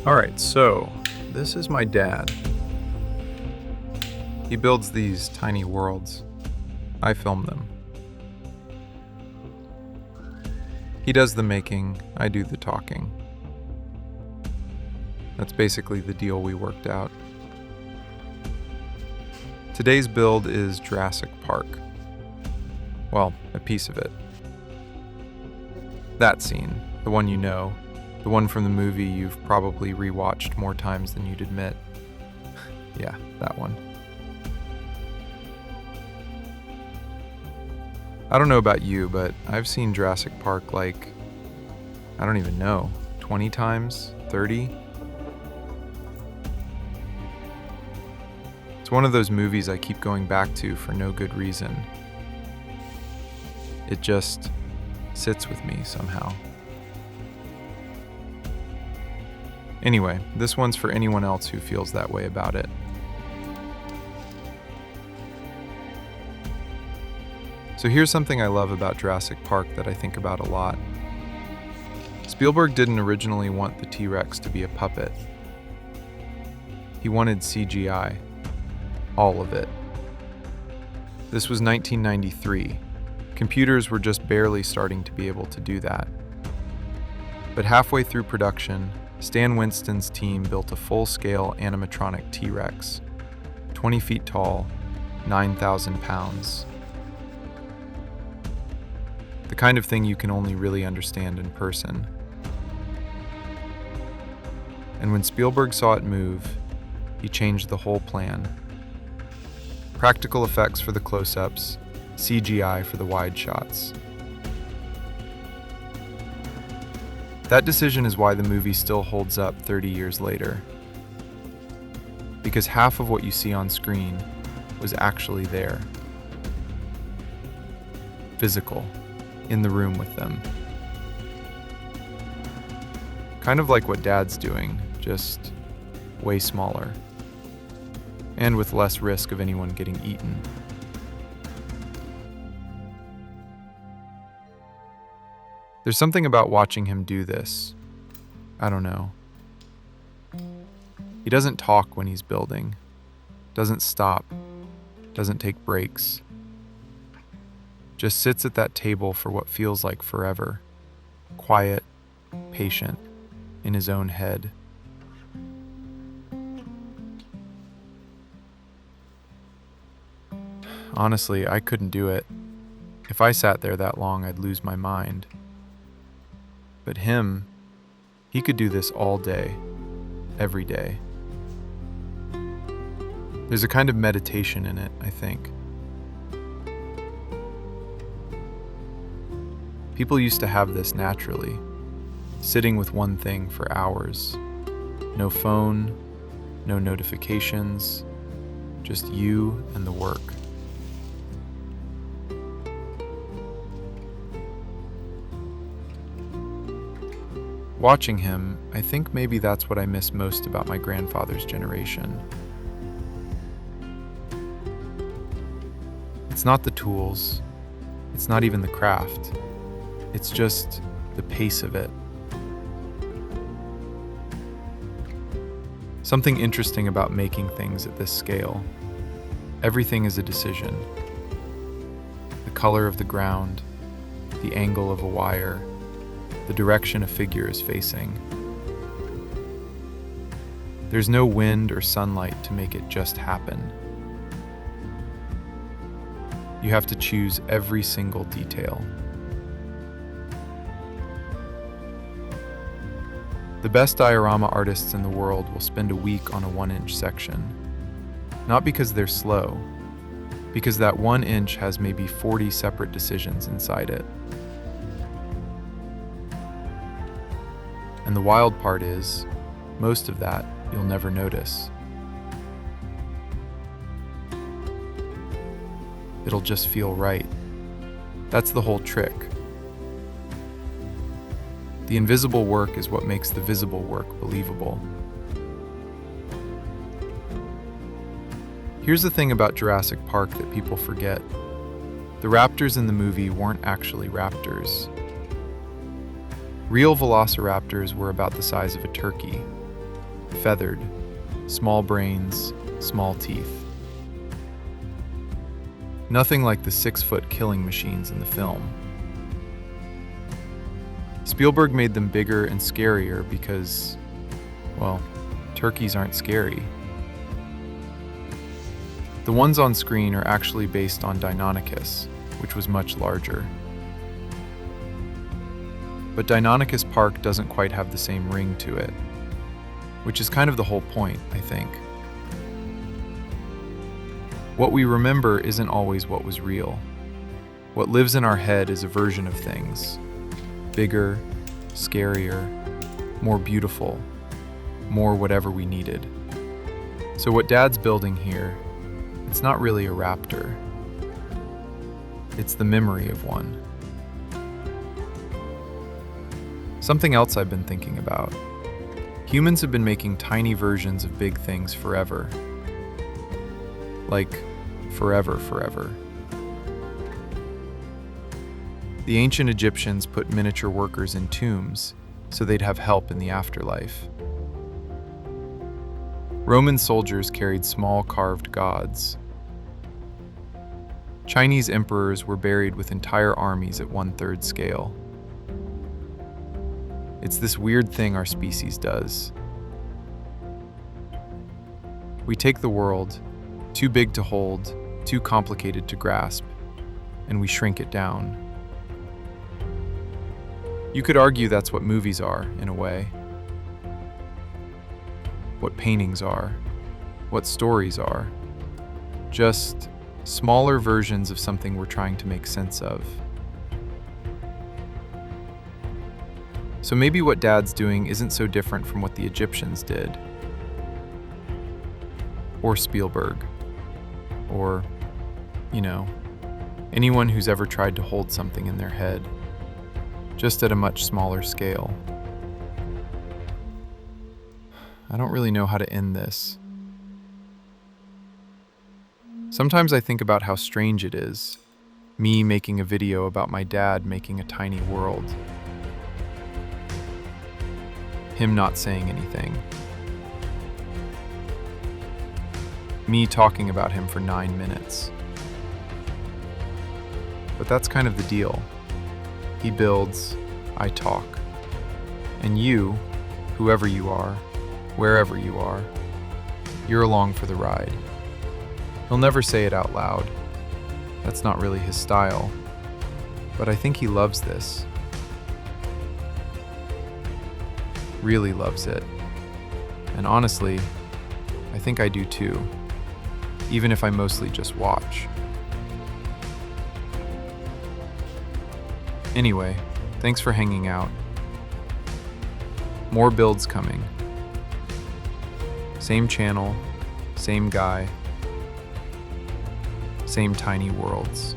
Alright, so this is my dad. He builds these tiny worlds. I film them. He does the making, I do the talking. That's basically the deal we worked out. Today's build is Jurassic Park. Well, a piece of it. That scene, the one you know, the one from the movie you've probably rewatched more times than you'd admit. Yeah, that one. I don't know about you, but I've seen Jurassic Park I don't even know, 20 times, 30? It's one of those movies I keep going back to for no good reason. It just sits with me somehow. Anyway, this one's for anyone else who feels that way about it. So here's something I love about Jurassic Park that I think about a lot. Spielberg didn't originally want the T-Rex to be a puppet. He wanted CGI. All of it. This was 1993. Computers were just barely starting to be able to do that. But halfway through production, Stan Winston's team built a full-scale animatronic T-Rex, 20 feet tall, 9,000 pounds. The kind of thing you can only really understand in person. And when Spielberg saw it move, he changed the whole plan. Practical effects for the close-ups, CGI for the wide shots. That decision is why the movie still holds up 30 years later. Because half of what you see on screen was actually there. Physical, in the room with them. Kind of like what Dad's doing, just way smaller. And with less risk of anyone getting eaten. There's something about watching him do this. I don't know. He doesn't talk when he's building. Doesn't stop. Doesn't take breaks. Just sits at that table for what feels like forever. Quiet, patient, in his own head. Honestly, I couldn't do it. If I sat there that long, I'd lose my mind. But him, he could do this all day, every day. There's a kind of meditation in it, I think. People used to have this naturally, sitting with one thing for hours. No phone, no notifications, just you and the work. Watching him, I think maybe that's what I miss most about my grandfather's generation. It's not the tools, it's not even the craft, it's just the pace of it. Something interesting about making things at this scale. Everything is a decision. The color of the ground, the angle of a wire, the direction a figure is facing. There's no wind or sunlight to make it just happen. You have to choose every single detail. The best diorama artists in the world will spend a week on a 1-inch section. Not because they're slow, because that 1 inch has maybe 40 separate decisions inside it. And the wild part is, most of that you'll never notice. It'll just feel right. That's the whole trick. The invisible work is what makes the visible work believable. Here's the thing about Jurassic Park that people forget. The raptors in the movie weren't actually raptors. Real velociraptors were about the size of a turkey. feathered, small brains, small teeth. Nothing like the 6-foot killing machines in the film. Spielberg made them bigger and scarier because, well, turkeys aren't scary. The ones on screen are actually based on Deinonychus, which was much larger. But Deinonychus Park doesn't quite have the same ring to it, which is kind of the whole point, I think. What we remember isn't always what was real. What lives in our head is a version of things. Bigger, scarier, more beautiful, more whatever we needed. So what Dad's building here, it's not really a raptor. It's the memory of one. Something else I've been thinking about. Humans have been making tiny versions of big things forever. Like, forever. The ancient Egyptians put miniature workers in tombs so they'd have help in the afterlife. Roman soldiers carried small carved gods. Chinese emperors were buried with entire armies at 1/3 scale. It's this weird thing our species does. We take the world, too big to hold, too complicated to grasp, and we shrink it down. You could argue that's what movies are, in a way. What paintings are, what stories are. Just smaller versions of something we're trying to make sense of. So maybe what Dad's doing isn't so different from what the Egyptians did. Or Spielberg. Or, anyone who's ever tried to hold something in their head, just at a much smaller scale. I don't really know how to end this. Sometimes I think about how strange it is, me making a video about my dad making a tiny world. Him not saying anything. Me talking about him for 9 minutes. But that's kind of the deal. He builds, I talk. And you, whoever you are, wherever you are, you're along for the ride. He'll never say it out loud. That's not really his style. But I think he loves this. Really loves it. And honestly, I think I do too, even if I mostly just watch. Anyway, thanks for hanging out. More builds coming. Same channel, same guy, same tiny worlds.